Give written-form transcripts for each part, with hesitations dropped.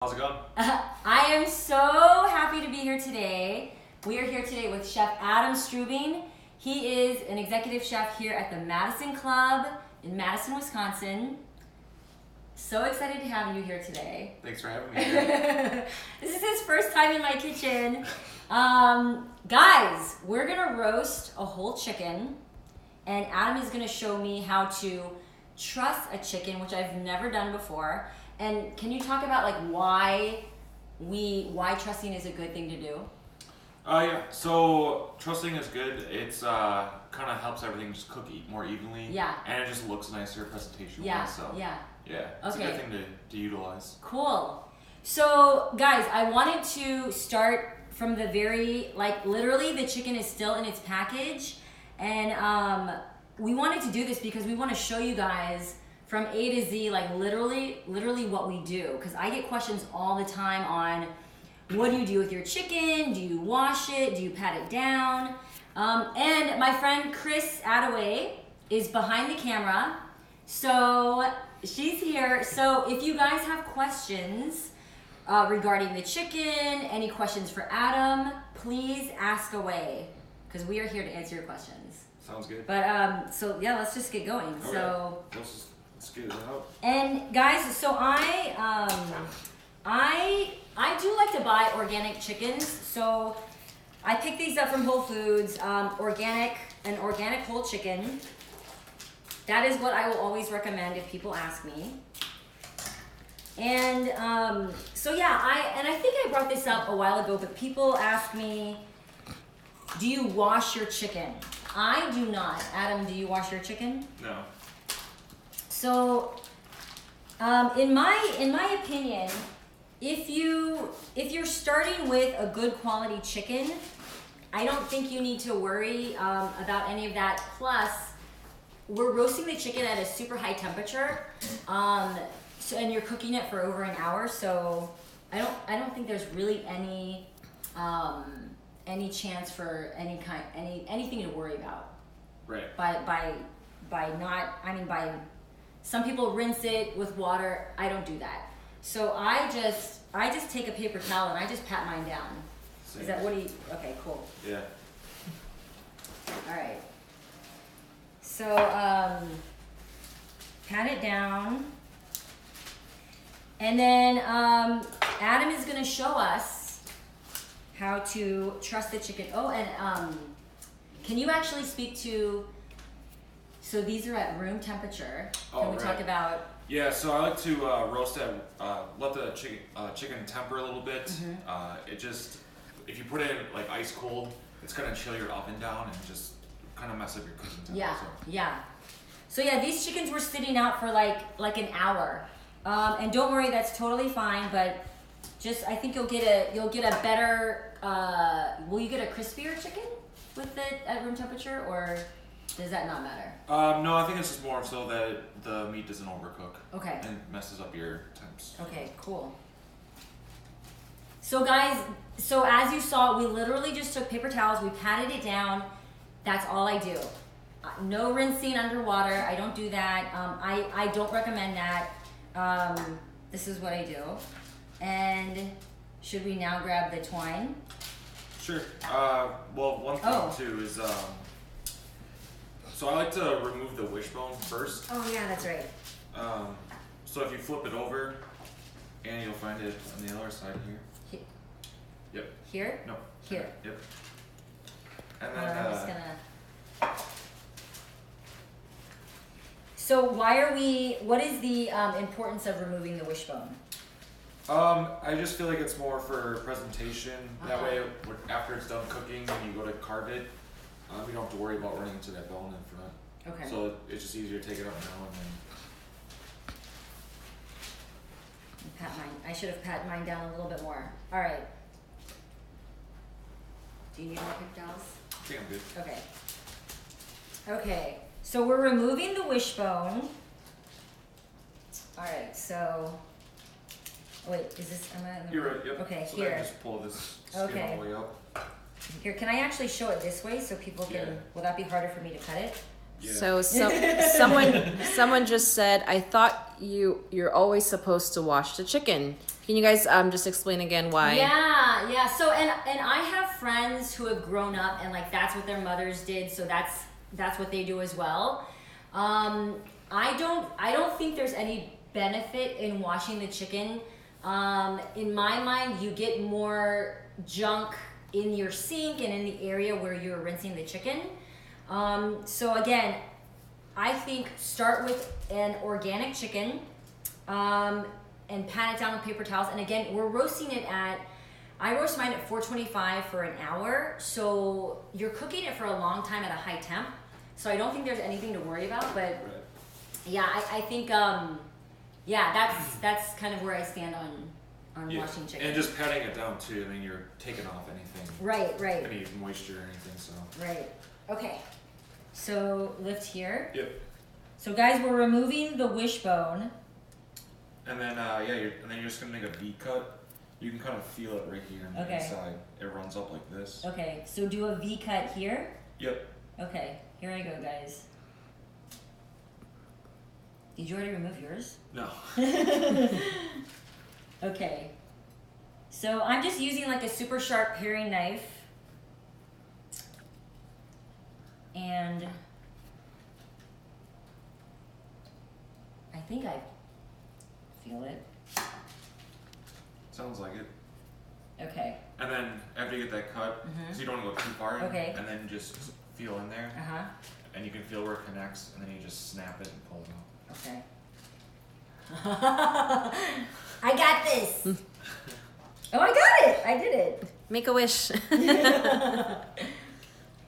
How's it going? I am so happy to be here today. We are here today with Chef Adam Struebing. He is an executive chef here at the Madison Club in Madison, Wisconsin. So excited to have you here today. Thanks for having me here. This is his first time in my kitchen. Guys, we're gonna roast a whole chicken, and Adam is gonna show me how to truss a chicken, which I've never done before. And can you talk about like why trussing is a good thing to do? Yeah, so trussing is good. It's kind of helps everything just cook more evenly. Yeah. And it just looks nicer presentation-wise. Yeah, So yeah. Yeah, it's Okay. a good thing to utilize. Cool. So guys, I wanted to start from the very, like literally the chicken is still in its package. And we wanted to do this because we want to show you guys from A to Z, like literally what we do. Because I get questions all the time on what do you do with your chicken? Do you wash it? Do you pat it down? And my friend Chris Attaway is behind the camera. So she's here. So if you guys have questions regarding the chicken, any questions for Adam, please ask away. Because we are here to answer your questions. Sounds good. But so yeah, let's just get going. Okay. So Let's get it out. and guys, so I do like to buy organic chickens. So I pick these up from Whole Foods, an organic whole chicken. That is what I will always recommend if people ask me. And so yeah, I think I brought this up a while ago, but people ask me, do you wash your chicken? I do not. Adam, do you wash your chicken? No. So, in my opinion, if you're starting with a good quality chicken, I don't think you need to worry about any of that. Plus, we're roasting the chicken at a super high temperature, and you're cooking it for over an hour. So, I don't think there's really any chance for anything to worry about. Right. By some people rinse it with water. I don't do that. So I just take a paper towel and I just pat mine down. Same. Is that what do you? Okay, cool. Yeah. All right. So pat it down, and then Adam is gonna show us how to truss the chicken. Oh, and can you actually speak to? So these are at room temperature. Can we talk about? Yeah, so I like to roast it, let the chicken temper a little bit. Mm-hmm. It just, if you put it like ice cold, it's gonna chill your oven down and just kind of mess up your cooking temper. Yeah, yeah. So yeah, these chickens were sitting out for like an hour, and don't worry, that's totally fine. But just I think you'll get a better. Will you get a crispier chicken with it at room temperature, or does that not matter? No, I think it's just more so that the meat doesn't overcook. Okay. And messes up your temps. Okay, cool. So guys, so as you saw, we literally just took paper towels, we patted it down. That's all I do. No rinsing underwater. I don't do that. I don't recommend that. This is what I do. And should we now grab the twine? Sure. Well, one thing too is so I like to remove the wishbone first. Oh yeah, that's right. So if you flip it over, and you'll find it on the other side here. Yep. Here? No. Here. Yep. And then I'm just gonna. So what is the importance of removing the wishbone? I just feel like it's more for presentation. That way, after it's done cooking, when you go to carve it, you don't have to worry about running into that bone in front. Okay. So it's just easier to take it out now and then. Pat mine. I should have pat mine down a little bit more. All right. Do you need more paper towels? I think I'm good. Okay. Okay. So we're removing the wishbone. All right. So. Wait. Is this? You're right. Yep. Okay. So here. then just pull this skin all the way up. Here. Can I actually show it this way so people can? Yeah. Will that be harder for me to cut it? Yeah. So someone just said, I thought you're always supposed to wash the chicken. Can you guys just explain again why? Yeah. So and I have friends who have grown up and like that's what their mothers did, so that's what they do as well. I don't think there's any benefit in washing the chicken. In my mind, you get more junk in your sink and in the area where you're rinsing the chicken. So again, I think start with an organic chicken and pat it down with paper towels. And again, we're roasting it I roast mine at 425 for an hour. So you're cooking it for a long time at a high temp. So I don't think there's anything to worry about. But yeah, I think, that's kind of where I stand on washing chicken. And just patting it down too. I mean, you're taking off anything. Right. Any moisture or anything, so. Right. Okay. So lift here. Yep. So guys, we're removing the wishbone. And then you're just gonna make a V cut. You can kind of feel it right here on the inside. It runs up like this. Okay. So do a V cut here. Yep. Okay. Here I go, guys. Did you already remove yours? No. Okay. So I'm just using like a super sharp paring knife. And I think I feel it. Sounds like it. Okay. And then after you get that cut, so you don't want to go too far in, Okay. and then just feel in there, Uh-huh. and you can feel where it connects, and then you just snap it and pull it out. Okay. I got this. Oh, I got it. I did it. Make a wish.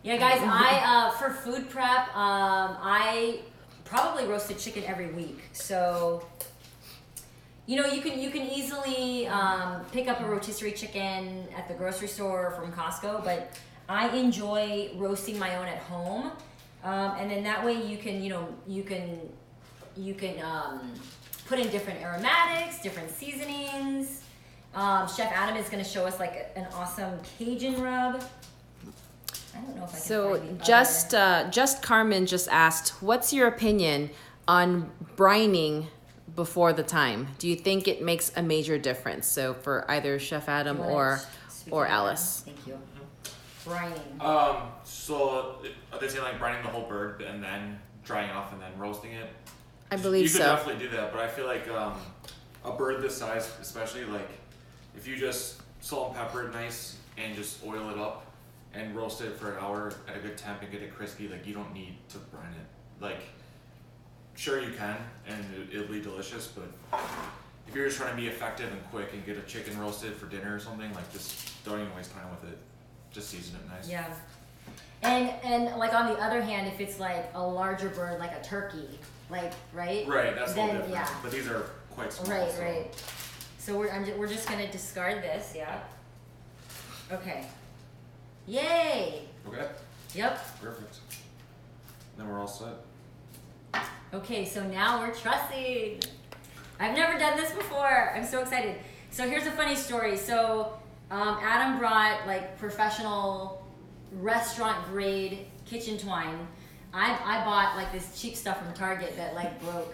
Yeah, guys, I for food prep, I probably roasted chicken every week. So, you know, you can easily pick up a rotisserie chicken at the grocery store or from Costco, but I enjoy roasting my own at home, and then that way you can put in different aromatics, different seasonings. Chef Adam is going to show us like an awesome Cajun rub. I don't know if I can So find the other. just Carmen just asked, what's your opinion on brining before the time? Do you think it makes a major difference? So for either Chef Adam Do you or wanna speak to Alice. Adam? Thank you. Brining. So are they saying like brining the whole bird and then drying it off and then roasting it? I believe you so. could definitely do that, but I feel like a bird this size, especially like if you just salt and pepper it nice and just oil it up and roast it for an hour at a good temp and get it crispy, like you don't need to brine it. Like, sure you can and it'll be delicious, but if you're just trying to be effective and quick and get a chicken roasted for dinner or something, like just don't even waste time with it. Just season it nice. Yeah. And like on the other hand, if it's like a larger bird, like a turkey, like right? Right, that's a Then, little different. yeah. But these are quite small. Right, so. right. So we're just gonna discard this, yeah. Okay. Yay! Okay, Yep. perfect. Then we're all set. Okay, so now we're trussing. I've never done this before. I'm so excited. So here's a funny story. So Adam brought like professional restaurant grade kitchen twine. I bought like this cheap stuff from Target that like broke.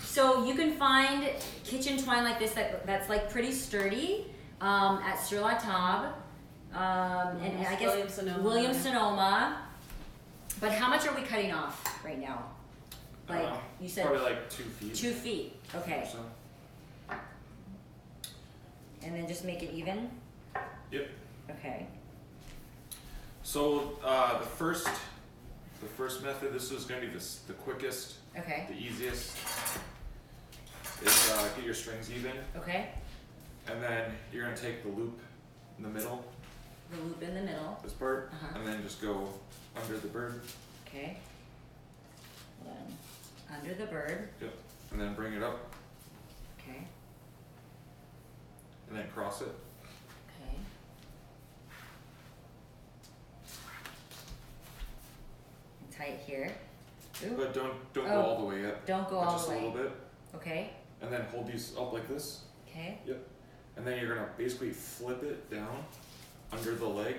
So you can find kitchen twine like this that's like pretty sturdy at Sur La Table. And I guess Williams Sonoma. But how much are we cutting off right now? Like you said, probably like 2 feet. 2 feet. Okay. So. And then just make it even. Yep. Okay. So the first method, this is going to be the quickest, Okay. the easiest, is get your strings even, Okay. and then you're going to take the loop in the middle, The loop in the middle. this part, Uh-huh. and then just go under the bird. Okay. Hold on. Under the bird. Yep. And then bring it up, Okay. and then cross it. Okay. And tie it here. Ooh. But don't go Oh. all the way yet. Don't go but all just the a way. little bit, Okay. and then hold these up like this. Okay. Yep. And then you're gonna basically flip it down under the leg,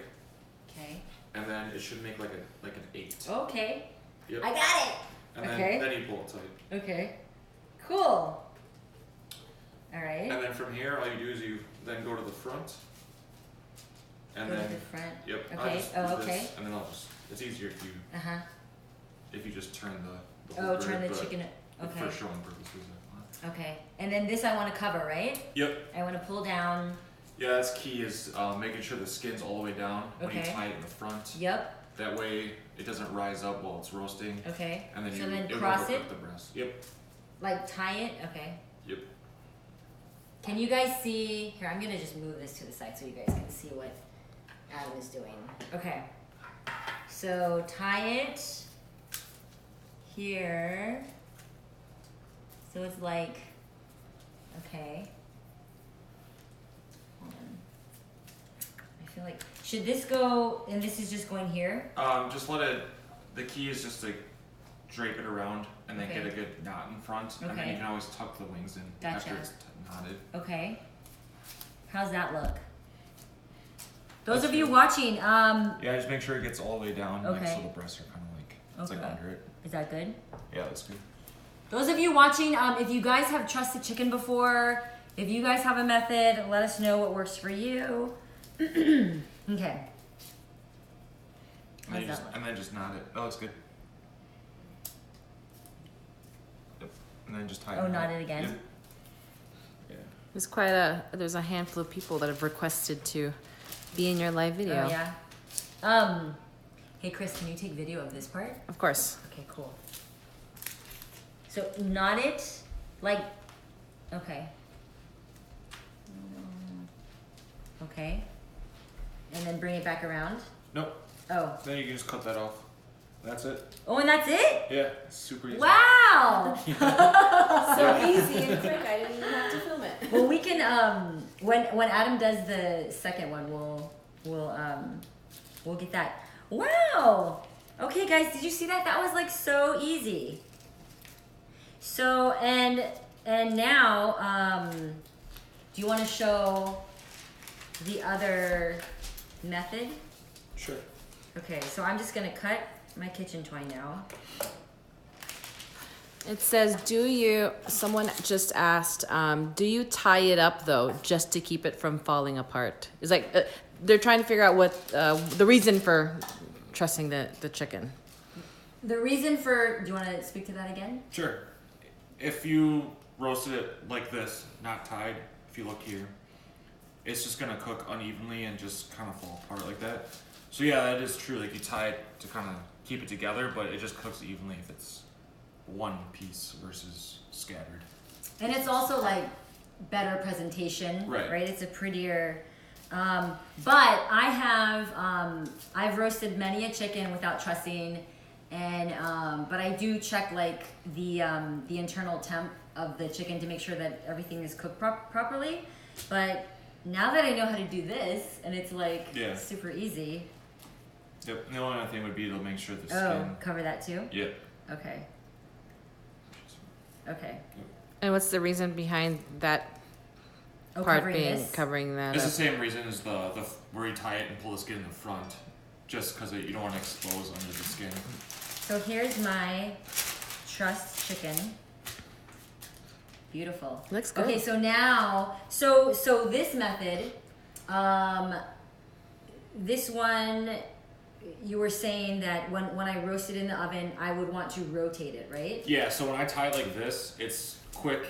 Okay. and then it should make like an 8. Okay. Yep. I got it. And Okay. then you pull it tight. Okay. Cool. All right. And then from here, all you do is you then go to the front. And Go then to the front. Yep. Okay. I'll just Oh, do okay. This, and then I'll just. It's easier if you just turn the whole Turn bird, the but chicken. Okay. For showing purposes. Okay. And then this I want to cover, right? Yep. I want to pull down. Yeah, that's key is making sure the skin's all the way down when you Okay. tie it in the front. Yep. That way it doesn't rise up while it's roasting. Okay. And then so you then it'll cross overcook it. the breast. Yep. Like tie it. Okay. Yep. Can you guys see? Here, I'm gonna just move this to the side so you guys can see what Adam is doing. Okay. So tie it here. So it's like, okay. Hold on. I feel like, should this go, and this is just going here? Just let it. The key is just to drape it around and then Okay. get a good knot in front, and then Okay. you can always tuck the wings in Gotcha. after it's knotted. Okay. How's that look? Those That's of you good. watching, Yeah, just make sure it gets all the way down, like, Okay. so the breasts are kind of like it's like Okay. under it. is that good? Yeah, that's good. Those of you watching, if you guys have trusted chicken before, if you guys have a method, let us know what works for you. Okay. And then, How's you that just, look? and then just knot it. That looks good. Yep. And then just tie it. Oh, in knot half. it again? Yep. Yeah. There's a handful of people that have requested to be in your live video. Oh, yeah. Hey, Chris, can you take video of this part? Of course. Okay, cool. So knot it like, okay. Okay. And then bring it back around. Nope. Oh. Then you can just cut that off. That's it. Oh, and that's it? Yeah, it's super easy. Wow. So easy and quick. I didn't even have to film it. Well, we can when Adam does the second one, we'll get that. Wow. Okay, guys, did you see that? That was like so easy. So and now do you want to show the other method? Sure. Okay, so I'm just gonna cut my kitchen twine now. It says, someone just asked, do you tie it up though, just to keep it from falling apart? It's like, they're trying to figure out what, the reason for trusting the chicken. The reason for, do you want to speak to that again? Sure. If you roasted it like this, not tied, if you look here, it's just gonna cook unevenly and just kind of fall apart like that. So yeah, that is true. Like you tie it to kind of keep it together, but it just cooks evenly if it's one piece versus scattered. And it's also like better presentation, Right. It's a prettier. But I have I've roasted many a chicken without trussing, and but I do check like the internal temp of the chicken to make sure that everything is cooked properly. But now that I know how to do this, and it's like super easy. Yep. The only other thing would be to make sure the skin. Oh, cover that too. Yep. Okay. Okay. And what's the reason behind that part covering being this? covering that It's up? the same reason as the where you tie it and pull the skin in the front, just because you don't want to expose under the skin. So here's my trussed chicken. Beautiful. Looks good. Okay, so now, so this method, this one, you were saying that when I roast it in the oven, I would want to rotate it, right? Yeah. So when I tie it like this, it's quick,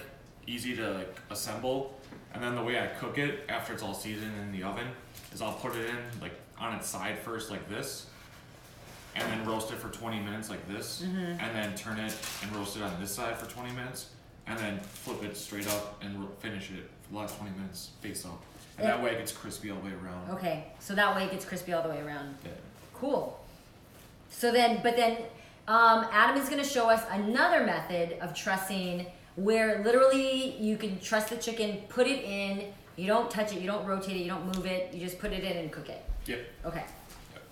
easy to like assemble, and then the way I cook it after it's all seasoned in the oven is I'll put it in like on its side first like this, and then roast it for 20 minutes like this, and then turn it and roast it on this side for 20 minutes, and then flip it straight up and finish it for the last 20 minutes face up. And that way it gets crispy all the way around. Okay, so that way it gets crispy all the way around. Yeah. Cool. So then, Adam is going to show us another method of trussing where literally you can truss the chicken, put it in, you don't touch it, you don't rotate it, you don't move it, you just put it in and cook it. Yep. Okay.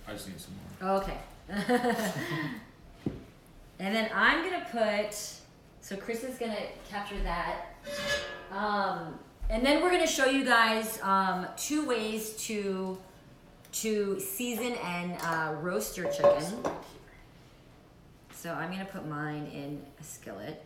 I just need some more. Okay. And then I'm going to put, so Chris is going to capture that. And then we're going to show you guys 2 ways to to season and roast your chicken. So I'm gonna put mine in a skillet.